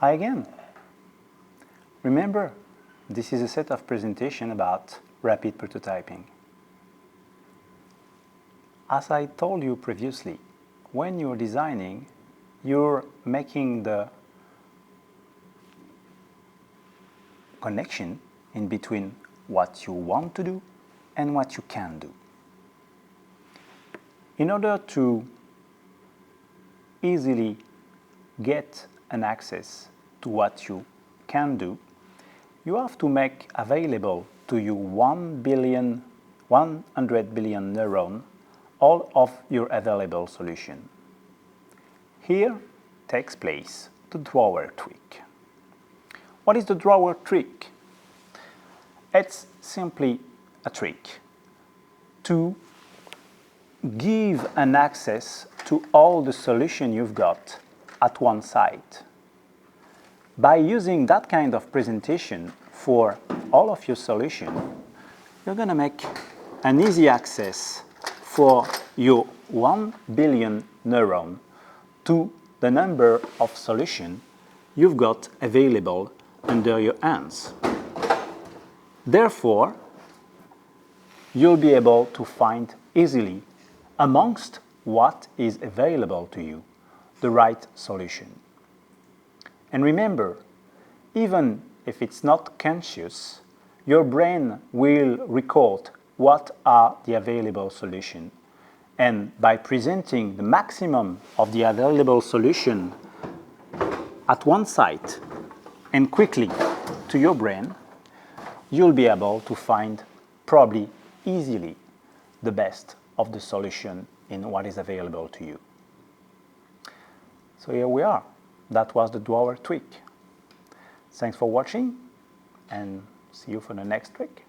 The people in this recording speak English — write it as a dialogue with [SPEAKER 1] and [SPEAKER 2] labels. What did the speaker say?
[SPEAKER 1] Hi again. Remember, this is a set of presentation about rapid prototyping. As I told you previously, when you're designing, you're making the connection in between what you want to do and what you can do. In order to easily get an access to what you can do, you have to make available to you 100 billion neurons all of your available solution. Here takes place the drawer trick. What is the drawer trick? It's simply a trick to give an access to all the solution you've got at one site. By using that kind of presentation for all of your solution, you're going to make an easy access for your 1 billion neuron to the number of solution you've got available under your hands. Therefore, you'll be able to find easily amongst what is available to you the right solution. And remember, even if it's not conscious, your brain will record what are the available solutions. And by presenting the maximum of the available solution at one site and quickly to your brain, you'll be able to find probably easily the best of the solution in what is available to you. So here we are. That was the drawer trick. Thanks for watching and see you for the next trick.